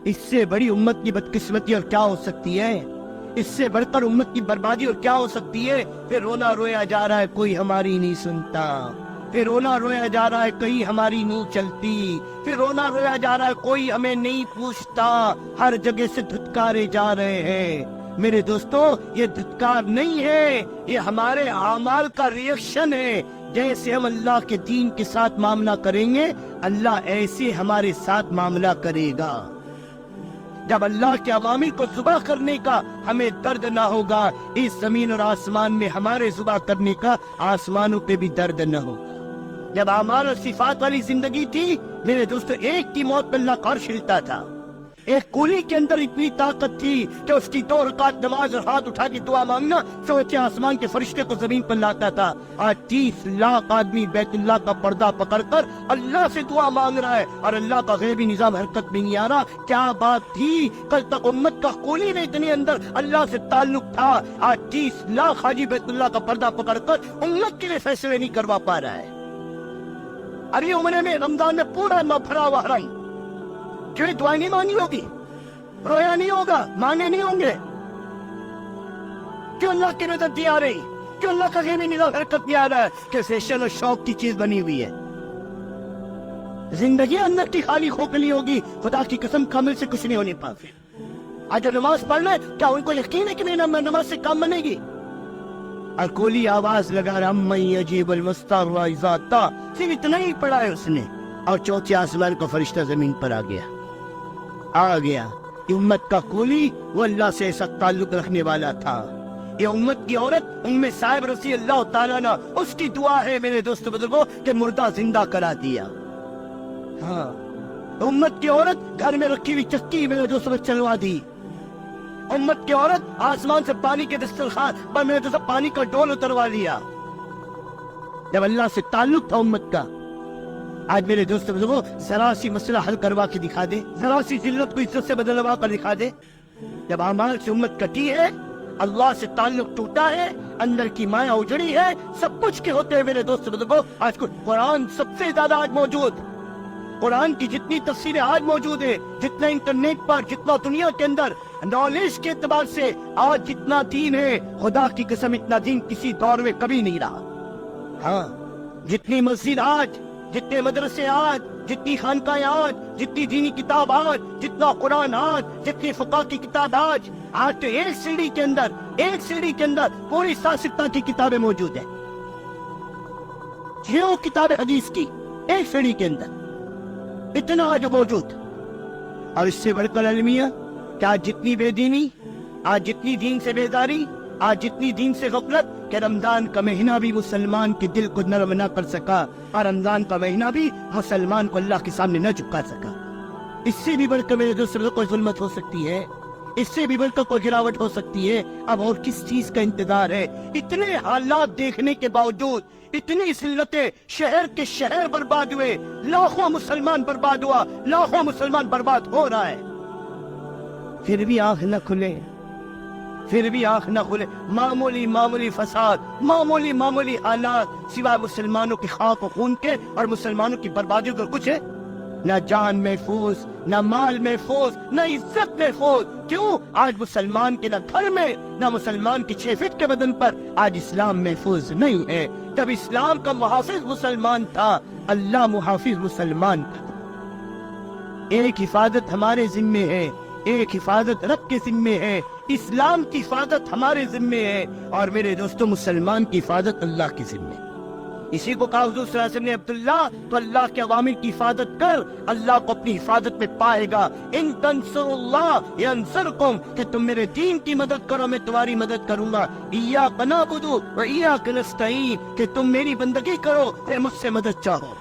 اس سے بڑی امت کی بدقسمتی اور کیا ہو سکتی ہے؟ اس سے بڑھ کر امت کی بربادی اور کیا ہو سکتی ہے؟ پھر رونا رویا جا رہا ہے کوئی ہماری نہیں سنتا، پھر رونا رویا جا رہا ہے کہیں ہماری نہیں چلتی، پھر رونا رویا جا رہا ہے کوئی ہمیں نہیں پوچھتا، ہر جگہ سے دھتکارے جا رہے ہیں۔ میرے دوستو، یہ دھتکار نہیں ہے، یہ ہمارے اعمال کا ریئیکشن ہے۔ جیسے ہم اللہ کے دین کے ساتھ معاملہ کریں گے، اللہ ایسے ہمارے ساتھ معاملہ کرے گا۔ جب اللہ کے عوامل کو ذبح کرنے کا ہمیں درد نہ ہوگا، اس زمین اور آسمان میں ہمارے ذبح کرنے کا آسمانوں پہ بھی درد نہ ہوگا۔ جب اعمال اور صفات والی زندگی تھی میرے دوستو، ایک کی موت پہ اللہ کار شلتا تھا۔ ایک کولی کے اندر اتنی طاقت تھی کہ اس کی 2 رکعت نماز اور ہاتھ اٹھا کے دعا مانگنا سوچے آسمان کے فرشتے کو زمین پر لاتا تھا۔ آج 30 لاکھ آدمی بیت اللہ کا پردہ پکڑ کر اللہ سے دعا مانگ رہا ہے اور اللہ کا غیبی نظام حرکت میں نہیں آ رہا۔ کیا بات تھی؟ کل تک امت کا کولی میں اتنے اندر اللہ سے تعلق تھا، آج 30 لاکھ حاجی بیت اللہ کا پردہ پکڑ کر امت کے لیے فیصلے نہیں کروا پا رہا ہے۔ ابھی عمرے میں رمضان میں پورا بھرا ہوا حرم، کیوں دعائیں نہیں مانگی ہوگی؟ رویا نہیں ہوگا؟ مانگے نہیں ہوں گے؟ کیوں اللہ کی نظر دی آ رہی؟ کیوں اللہ کا غیبی نظام حرکت میں آ رہا ہے؟ کہ فیشن اور شوق کی چیز بنی ہوئی ہے۔ زندگی اندر کی خالی کھوکھلی ہوگی، خدا کی قسم کامل سے کچھ نہیں ہونے پاتے۔ آج نماز پڑھنا ہے، کیا ان کو یقین ہے کہ میری نماز سے کام بنے گی؟ اور کولی آواز لگا رہا من یجیب المضطر اذا دعا، صرف اتنا ہی پڑھا ہے اس نے، اور چوتھے آسمان کا فرشتہ زمین پر آ گیا۔ یہ امت کا کولی وہ اللہ سے ایسا تعلق رکھنے والا تھا۔ یہ امت کی عورت ام صاحب رضی اللہ تعالیٰ عنہ، اس کی دعا ہے میرے دوست بزرگوں کہ مردہ زندہ کرا دیا۔ ہاں، امت کی عورت گھر میں رکھی ہوئی چکی میرے دوست پر چلوا دی۔ امت کی عورت آسمان سے پانی کے دسترخوان پر میرے دوست پانی کا ڈول اتروا لیا۔ جب اللہ سے تعلق تھا امت کا، آج میرے دوست بزرگوں ذرا سی مسئلہ حل کروا کے دکھا دے، ذرا سی ذلت کو عزت سے بدلوا کر دکھا دے۔ جب اعمال سے امت کٹی ہے، اللہ سے تعلق ٹوٹا ہے، اندر کی مایا اجڑی ہے، سب کچھ کے ہوتے ہیں میرے دوست بزرگوں، آج کو قرآن سب سے زیادہ آج موجود، قرآن کی جتنی تفسیریں آج موجود ہے، جتنا انٹرنیٹ پر، جتنا دنیا کے اندر نالج کے اعتبار سے آج جتنا دین ہے، خدا کی قسم اتنا دین کسی دور میں کبھی نہیں رہا۔ ہاں، جتنی مسجد آج، جتنے مدرسے آج، جتنی خانقاہیں آج، جتنی دینی کتاب آج، جتنا قرآن آج، جتنی فقہ کی کتاب آج تو ایک سیڑھی کے اندر پوری 7 کی کتابیں موجود ہیں، 6 کتابیں حدیث کی ایک سیڑھی کے اندر، اتنا آج موجود۔ اور اس سے بڑھ کر المیہ کہ آج جتنی بے دینی، آج جتنی دین سے بیداری، آج جتنی دین سے غفلت، کہ رمضان کا مہینہ بھی مسلمان کے دل کو نرم نہ کر سکا، اور رمضان کا مہینہ بھی مسلمان کو اللہ کے سامنے نہ جھکا سکا۔ اس سے بھی بڑھ کر میرے دوستوں کوئی ظلمت ہو سکتی ہے، اس سے بھی بڑھ کر کوئی گراوٹ ہو سکتی ہے۔ اب اور کس چیز کا انتظار ہے؟ اتنے حالات دیکھنے کے باوجود، اتنی ذلتیں، شہر کے شہر برباد ہوئے، لاکھوں مسلمان برباد ہوا، لاکھوں مسلمان برباد ہو رہا ہے، پھر بھی آنکھ نہ کھلے، معمولی فساد، معمولی حالات، سوائے مسلمانوں کی خاک و خون کے اور مسلمانوں کی بربادی کو کچھ ہے؟ نہ جان محفوظ، نہ مال محفوظ، نہ عزت محفوظ۔ کیوں؟ آج مسلمان کے نہ گھر میں، نہ مسلمان کے 6 فٹ کے بدن پر آج اسلام محفوظ نہیں ہے۔ جب اسلام کا محافظ مسلمان تھا، اللہ محافظ مسلمان تھا۔ ایک حفاظت ہمارے ذمے ہے، ایک حفاظت رب کے ذمے ہے، اسلام کی حفاظت ہمارے ذمے ہے، اور میرے دوستوں مسلمان کی حفاظت اللہ کے ذمے ہے۔ اسی کو کہا حضور صلی اللہ علیہ وسلم نے عبداللہ تو اللہ کے عوامل کی حفاظت کر، اللہ کو اپنی حفاظت میں پائے گا۔ ان تنصروا اللہ ینصرکم، کہ تم میرے دین کی مدد کرو میں تمہاری مدد کروں گا۔ ایاک نعبد و ایاک نستعین، کہ تم میری بندگی کرو پھر مجھ سے مدد چاہو۔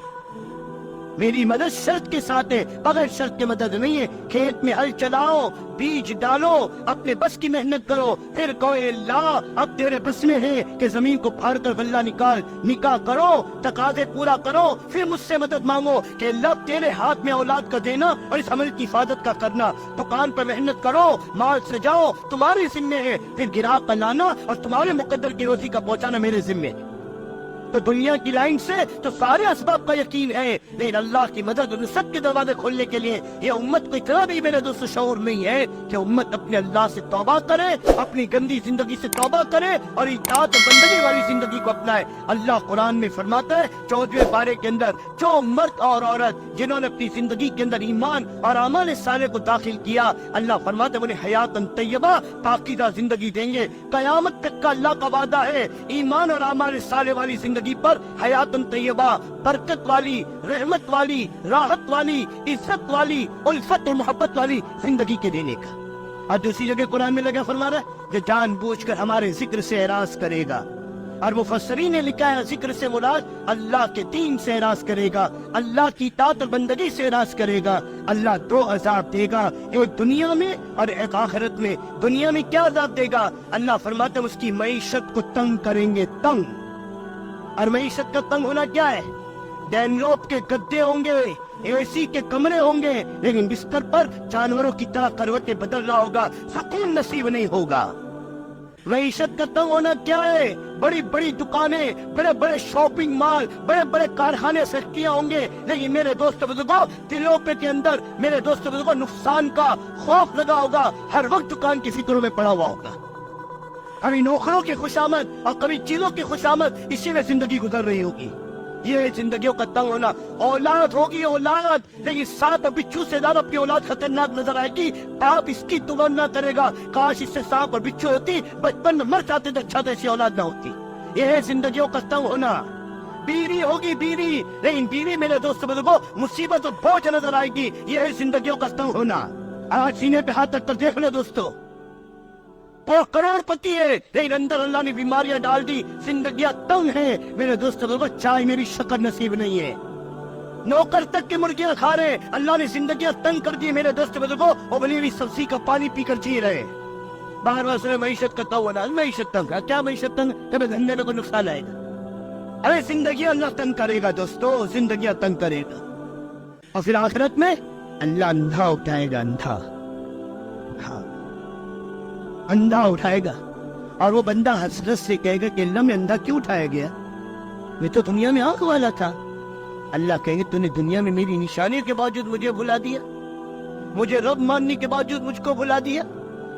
میری مدد شرط کے ساتھ ہے، بغیر شرط کے مدد نہیں ہے۔ کھیت میں ہل چلاؤ، بیج ڈالو، اپنے بس کی محنت کرو، پھر کہو اے اللہ اب تیرے بس میں ہے کہ زمین کو پھاڑ کر غلہ نکاح کرو، تقاضے پورا کرو، پھر مجھ سے مدد مانگو کہ اللہ اب تیرے ہاتھ میں اولاد کا دینا اور اس عمل کی حفاظت کا کرنا۔ دکان پر محنت کرو، مال سجاؤ، تمہارے ذمے ہے، پھر گراہک کا لانا اور تمہارے مقدر کی روزی کا پہنچانا میرے ذمے ہے۔ تو دنیا کی لائن سے تو سارے اسباب کا یقین ہے، لیکن اللہ کی مدد اور نصرت کے دروازے کھولنے کے لیے یہ امت کو اتنا بھی میرے دوست شعور نہیں ہے کہ امت اپنے اللہ سے توبہ کرے، اپنی گندی زندگی سے توبہ کرے اور اطاعت و بندگی والی زندگی کو اپنائے۔ اللہ قرآن میں فرماتا ہے 14ویں پارے کے اندر، جو مرد اور عورت جنہوں نے اپنی زندگی کے اندر ایمان اور اعمال صالح کو داخل کیا، اللہ فرماتا ہے انہیں حیات طیبہ پاکیزہ زندگی دیں گے۔ قیامت تک کا اللہ کا وعدہ ہے ایمان اور اعمال صالح والی زندگی پر حیات طیبہ، برکت والی، رحمت والی، راحت والی، عزت والی، الفت اور محبت والی زندگی کے دینے کا۔ اور دوسری جگہ قرآن میں لگا فرما رہا ہے جو جان بوجھ کر ہمارے ذکر سے اعراض کرے گا، اور مفسرین نے لکھا ہے ذکر سے مراد اللہ کے دین سے اعراض کرے گا، اللہ کی اطاعت اور بندگی سے اعراض کرے گا، اللہ دو عذاب دے گا، ایک دنیا میں اور ایک آخرت میں۔ دنیا میں کیا عذاب دے گا؟ اللہ فرماتے ہیں اس کی معیشت کو تنگ کریں گے، تنگ۔ اور معیشت کا تنگ ہونا کیا ہے؟ ڈینلوپ کے گدے ہوں گے، اے سی کے کمرے ہوں گے، لیکن بستر پر جانوروں کی طرح کروٹیں بدل رہا ہوگا، سکون نصیب نہیں ہوگا۔ معیشت کا تنگ ہونا کیا ہے؟ بڑی بڑی دکانیں، بڑے بڑے شاپنگ مال، بڑے بڑے کارخانے، فیکٹریاں ہوں گے، لیکن میرے دوست بزرگوں دلوں کے اندر میرے دوست بزرگوں نقصان کا خوف لگا ہوگا، ہر وقت دکان کی فکروں میں پڑا ہوا ہوگا، کبھی نوکروں کی خوشامد اور کبھی چیزوں کی خوشامد، اسی میں زندگی گزر رہی ہوگی۔ یہ زندگیوں کا تنگ ہونا۔ اولاد ہوگی اولاد، لیکن سانپ اور بچھو سے زیادہ اپنی اولاد خطرناک نظر آئے گی۔ باپ اس کی تمنا کرے گا کاش اس سے سانپ اور بچھو ہوتی، بچپن میں مر جاتے تو اچھا تھا ایسی اولاد نہ ہوتی۔ یہ ہے زندگیوں کا تنگ ہونا۔ بیوی ہوگی بیوی، لیکن بیوی میرے دوست بزرگوں مصیبت اور بوجھ نظر آئے گی۔ یہ ہے زندگیوں کا تنگ ہونا۔ آج سینے پہ ہاتھ رکھ کر دیکھ لے دوستو، وہ کروڑ پتی ہے لیکن اندر اللہ نے بیماریاں ڈال دی، زندگیاں تنگ ہیں میرے دوستوں، چائے میری شکر نصیب نہیں ہے، نوکر تک کی مرغیاں کھا رہے، اللہ نے زندگیاں تنگ کر دی میرے دوست بزرگوں، وہ بنی ہوئی سبزی کا پانی پی کر جی رہے۔ بار بار سنے معیشت کا تنگ ہونا، معیشت تنگ ہے کیا؟ معیشت تنگ کبھی دھندے میں کوئی نقصان آئے گا؟ ارے زندگی اللہ تنگ کرے گا دوستو، زندگیاں تنگ کرے گا۔ اور پھر آخرت میں اللہ اندھا اٹھائے گا، اندھا، ہاں اندھا اٹھائے گا، اور وہ بندہ حسرت سے کہے گا کہ اللہ میں اندھا کیوں اٹھایا گیا؟ میں تو دنیا میں آنکھ والا تھا۔ اللہ کہیں گے تو نے دنیا میں میری نشانی کے باوجود مجھے بھلا دیا، مجھے رب ماننے کے باوجود مجھ کو بھلا دیا،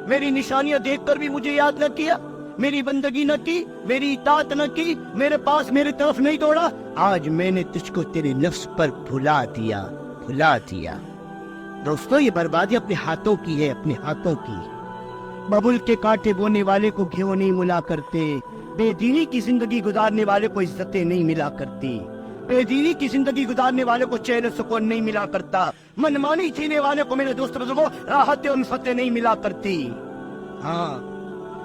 میری نشانیاں دیکھ کر بھی مجھے یاد نہ کیا، میری بندگی نہ کی، میری اطاعت نہ کی، میرے پاس میرے طرف نہیں دوڑا، آج میں نے تجھ کو تیرے نفس پر بھلا دیا، بھلا دیا۔ دوستو یہ بربادی اپنے ہاتھوں کی ہے، اپنے ہاتھوں کی۔ ببل کے کانٹے بونے والے کو گھیو نہیں ملا کرتے، بے دینی کی زندگی گزارنے والے کو عزتیں نہیں ملا کرتی، بے دینی کی زندگی گزارنے والے کو چین و سکون نہیں ملا کرتا، منمانی جینے والے کو میرے دوست بزرگوں راحت و الفتیں نہیں ملا کرتی۔ ہاں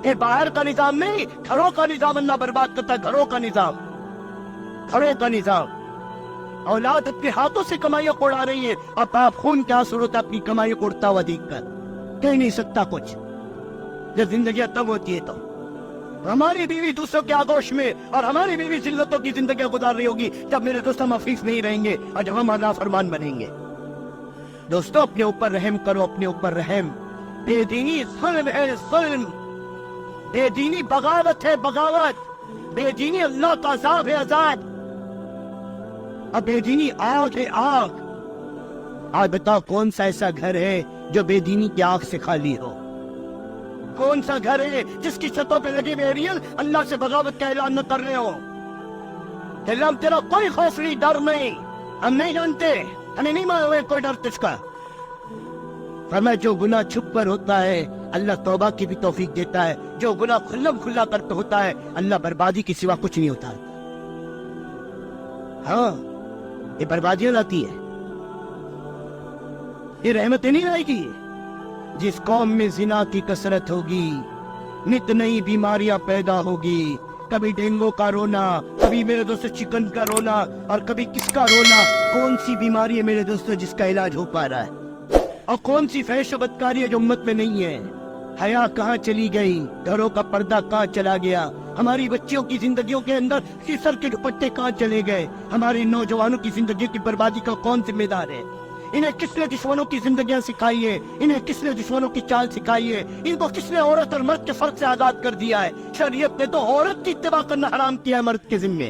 یہ باہر کا نظام نہیں، گھروں کا نظام اللہ برباد کرتا ہے، گھروں کا نظام، گھروں کا نظام۔ اولاد اپنے ہاتھوں سے کمائیاں کو اڑا رہی ہے، اور باپ خون کیا ضرورت ہے اپنی کمائیوں کو اڑتا ہوا دیکھ کر؟ کہہ نہیں سکتا کچھ۔ جب زندگیاں تنگ ہوتی ہے تو ہماری بیوی دوسروں کے آغوش میں اور ہماری بیوی ذلتوں کی زندگیاں گزار رہی ہوگی، جب میرے دوست ہم عفیف نہیں رہیں گے اور جب ہم نافرمان بنیں گے۔ دوستو اپنے اوپر رحم کرو، اپنے اوپر رحم۔ بے دینی ظلم ہے، ظلم، بے دینی بغاوت ہے، بغاوت، بے دینی اللہ کا عذاب ہے، عذاب، اور بے دینی آگ ہے، آگ۔ آج بتاؤ کون سا ایسا گھر ہے جو بے دینی کی آگ سے خالی ہو؟ کون سا گھر ہے جس کی چھتوں پہ لگے ہوئے ایریل اللہ سے بغاوت کا اعلان نہ کر رہے ہو؟ کہ اللہ تیرا کوئی خوف نہیں، ڈر نہیں، ہم نہیں جانتے، ہمیں نہیں معلوم ہے کوئی ڈر تجھ کا۔ فرمایا جو گناہ چھپ کر ہوتا ہے اللہ توبہ کی بھی توفیق دیتا ہے، جو گناہ کھلم کھلا کر کے ہوتا ہے اللہ بربادی کے سوا کچھ نہیں ہوتا ہے۔ ہاں یہ بربادیاں لاتی ہے، یہ رحمتیں نہیں لائے گی۔ جس قوم میں زنا کی کثرت ہوگی نت نئی بیماریاں پیدا ہوگی، کبھی ڈینگو کا رونا، کبھی میرے دوستو چکن کا رونا، اور کبھی کس کا رونا۔ کون سی بیماری ہے میرے دوستو جس کا علاج ہو پا رہا ہے؟ اور کون سی فحش و بدکاری ہے جو امت میں نہیں ہے؟ حیا کہاں چلی گئی؟ گھروں کا پردہ کہاں چلا گیا؟ ہماری بچیوں کی زندگیوں کے اندر سر کے دوپٹے کہاں چلے گئے؟ ہمارے نوجوانوں کی زندگی کی بربادی کا کون ذمہ دار ہے؟ انہیں کس نے دشمنوں کی زندگیاں سکھائی ہے؟ انہیں کس نے دشمنوں کی چال سکھائی ہے؟ ان کو کس نے عورت اور مرد کے فرق سے آزاد کر دیا ہے؟ شریعت نے تو عورت کی اتباع کرنا حرام کیا ہے مرد کے ذمے۔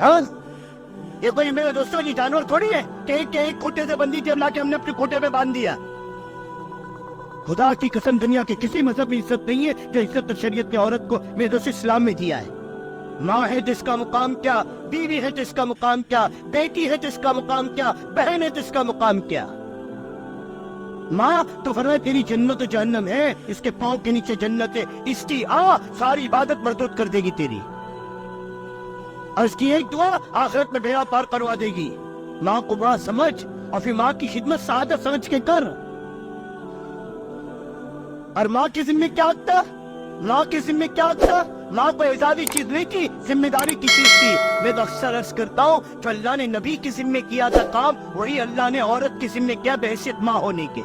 ہاں یہ کوئی میرے دوستوں کی جانور تھوڑی ہے کہ ایک کھوٹے سے بندی تھی لا کے ہم نے اپنے کھوٹے پہ باندھ دیا. خدا کی قسم دنیا کے کسی مذہب میں عزت نہیں ہے جو عزت شریعت نے عورت کو میرے دوست اسلام میں دیا ہے. ماں ہے جس کا مقام کیا, بیوی ہے جس کا مقام کیا, بیٹی ہے جس کا مقام کیا, بہن ہے جس کا مقام کیا. ماں تو فرمایا تیری جنت و جہنم ہے, اس کے پاؤں کے نیچے جنت ہے, اس کی ساری عبادت مردود کر دے گی تیری, اور اس کی ایک دعا آخرت میں بیڑا پار کروا دے گی. ماں کو بڑا سمجھ اور پھر ماں کی خدمت سعادت سمجھ کے کر. اور ماں کے ذمہ کیا تھا, ماں کے ذمہ کیا تھا, ماں کو اعزازی چیز نہیں تھی, ذمہ داری کی چیز تھی. میں تو اکثر عرض کرتا ہوں جو اللہ نے نبی کے ذمہ کیا تھا کام, وہی اللہ نے عورت کے ذمہ کیا بحیثیت ماں ہونے کے.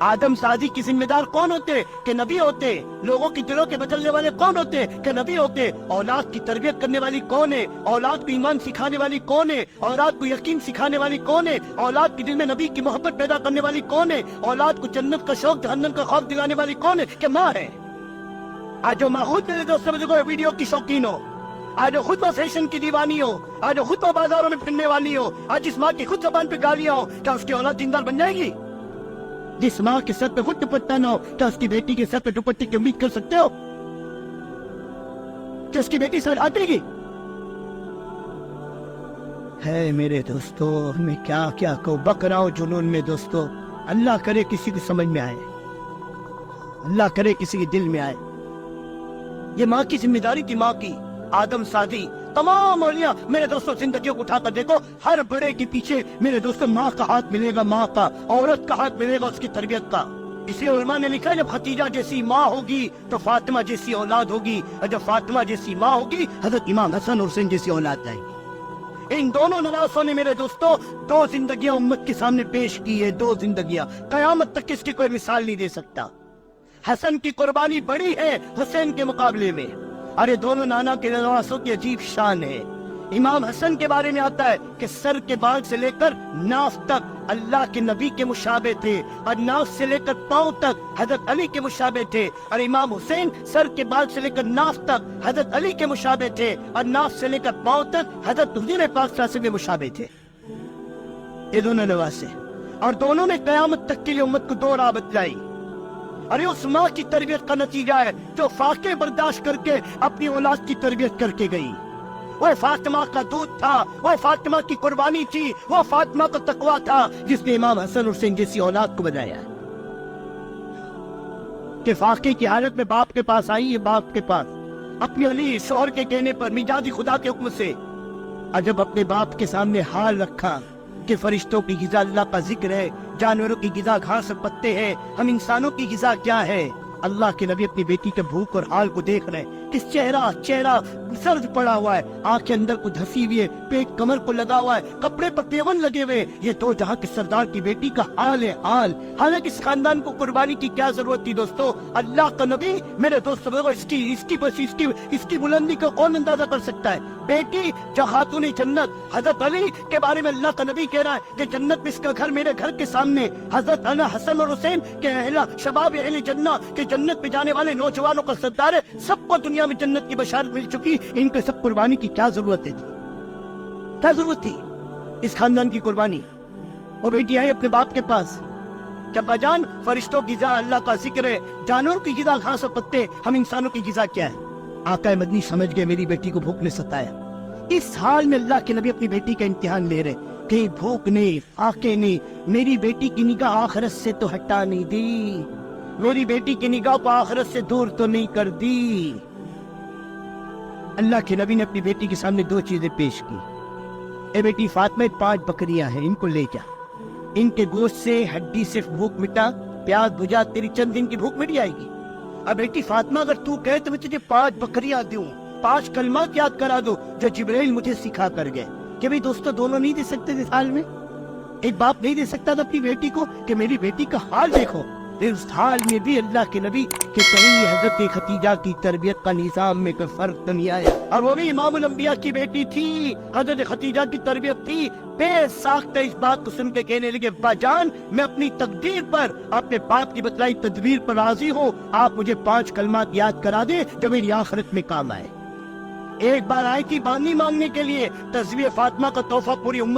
آدم سازی کی ذمہ دار کون ہوتے کہ نبی ہوتے. لوگوں کی دلوں کے بدلنے والے کون ہوتے کہ نبی ہوتے. اولاد کی تربیت کرنے والی کون ہے, اولاد کو ایمان سکھانے والی کون ہے, اولاد کو یقین سکھانے والی کون ہے, اولاد کے دل میں نبی کی محبت پیدا کرنے والی کون ہے, اولاد کو جنت کا شوق جہنم کا خوف دلانے والی کون ہے کہ ماں ہے. آج جو ماں خود میرے دوست سمجھو ویڈیو کی شوقین ہو, آج جو خود فیشن کی دیوانی ہو, آج جو خود بازاروں میں پھرنے والی ہو, آج جس ماں کی خود زبان پہ گالیاں ہو, کیا اس کی اولاد دیندار بن جائے گی؟ جس ماں کے سر پہ خود دوپٹہ نہ ہو, کیا اس کی بیٹی کے سر پہ دوپٹے کی امید کر سکتے ہو کہ اس کی بیٹی سر آتے گی؟ ہے میرے دوستو, میں کیا کہوں, بک رہا ہوں جنون میں دوستو. اللہ کرے کسی کو سمجھ میں آئے, اللہ کرے کسی کے دل میں آئے. یہ ماں کی ذمہ داری تھی, ماں کی. آدم سازی تمام اولیاء میرے دوستوں زندگیوں کو اٹھا کر دیکھو, ہر بڑے کے پیچھے میرے دوستوں ماں کا ہاتھ ملے گا, ماں کا, عورت کا ہاتھ ملے گا اس کی تربیت کا. اس لیے علماء نے لکھا ہے جب خدیجہ جیسی ماں ہوگی تو فاطمہ جیسی اولاد ہوگی, اور جب فاطمہ جیسی ماں ہوگی حضرت امام حسن اور حسین جیسی اولاد آئے گی. ان دونوں نواسوں نے میرے دوستوں دو زندگیاں امت کے سامنے پیش کی ہے, دو زندگیاں, قیامت تک اس کی کوئی مثال نہیں دے سکتا. حسن کی قربانی بڑی ہے حسین کے مقابلے میں, اور یہ دونوں نانا کے نواسوں کی عجیب شان ہے. امام حسن کے بارے میں آتا ہے کہ سر کے بال سے لے کر ناف تک اللہ کے نبی کے مشابہ تھے, اور ناف سے لے کر پاؤں تک حضرت علی کے مشابہ تھے. اور امام حسین سر کے بال سے لے کر ناف تک حضرت علی کے مشابہ تھے, اور ناف سے لے کر پاؤں تک حضرت حضور پاک صلی اللہ علیہ وسلم کے مشابہ تھے. یہ دونوں نواسے, اور دونوں نے قیامت تک کے لیے امت کو دو راہ بتلائی. اور یہ اس ماں کی تربیت کا نتیجہ ہے جو فاقے برداشت کر کے اپنی اولاد کی تربیت کر کے گئی. وہ فاطمہ کا دودھ تھا, وہ فاطمہ کی قربانی تھی, وہ فاطمہ کا تقویٰ تھا جس نے امام حسن حسین جیسی اولاد کو بنایا. کہ فاقے کی حالت میں باپ کے پاس آئی ہے, باپ کے پاس اپنے علی شوہر کے کہنے پر مجازی خدا کے حکم سے, اور جب اپنے باپ کے سامنے حال رکھا کہ فرشتوں کی غذا اللہ کا ذکر ہے, جانوروں کی غذا گھاس اور پتے ہیں, ہم انسانوں کی غذا کیا ہے. اللہ کے نبی اپنی بیٹی کے بھوک اور حال کو دیکھ رہے ہیں کہ چہرہ سرد پڑا ہوا ہے, آنکھیں اندر کو دھسی ہوئی ہے, پیٹ کمر کو لگا ہوا ہے, کپڑے پر پیون لگے ہوئے. یہ دو جہاں کے سردار کی بیٹی کا حال ہے حال. حالانکہ اس خاندان کو قربانی کی کیا ضرورت تھی دوستو. اللہ کا نبی میرے دوست اس کی بلندی کو کون اندازہ کر سکتا ہے. بیٹی جو خاتون جنت حضرت علی کے بارے میں اللہ کا نبی کہہ رہا ہے کہ جنت میں اس کا گھر میرے گھر کے سامنے. حضرت حسن اور حسین کے شباب اہل جنت کے جنت میں جانے والے نوجوانوں کا سردار ہے. سب کو دنیا میں جنت کی بشارت مل چکی, ان کے سب قربانی کی کیا ضرورت تھی, کیا ضرورت تھی اس خاندان کی قربانی. وہ بیٹی آئی اپنے باپ کے پاس, ابا جان فرشتوں کی غذا اللہ کا ذکر ہے, جانوروں کی غذا گھاس اور پتے, ہم انسانوں کی غذا کیا ہے. آقا مدنی سمجھ گئے میری بیٹی کو بھوک نے ستایا. اس حال میں اللہ کے نبی اپنی بیٹی کا امتحان لے رہے, کہیں بھوک نہیں, آنکھیں نہیں, میری بیٹی کی نگاہ آخرت سے تو ہٹا نہیں دی, میری بیٹی کی نگاہ کو آخرت سے دور تو نہیں کر دی. اللہ کے نبی نے اپنی بیٹی کے سامنے دو چیزیں پیش کی. اے بیٹی فاطمہ 5 بکریاں ہیں, ان کو لے جا, ان کے گوشت سے ہڈی سے بھوک مٹا, پیاس بجھا, تیری چند دن کی بھوک مٹ جائے گی. اب بیٹی فاطمہ اگر تو کہے تو میں تجھے 5 بکریاں دوں, 5 کلمات یاد کرا دو جو جبرائیل مجھے سکھا کر گئے. کہ بھئی دوستو دونوں نہیں دے سکتے اس حال میں, ایک باپ نہیں دے سکتا تھا اپنی بیٹی کو کہ میری بیٹی کا حال دیکھو. اس حال میں بھی اللہ کے نبی کہ کہیں حضرت خدیجہ کی تربیت کا نظام میں کوئی فرق تو نہیں آیا, اور وہ بھی امام الانبیاء کی بیٹی تھی, حضرت خدیجہ کی تربیت تھی. بے ساختہ اس بات کو سن کے کہنے لگے, با جان میں اپنی تقدیر پر, اپنے باپ کی بتلائی تدبیر پر راضی ہوں, آپ مجھے 5 کلمات یاد کرا دیں جو میری آخرت میں کام آئے. ایک بار آئی تھی باندھی مانگنے کے لیے، تزویر فاطمہ کا تحفہ پوری امت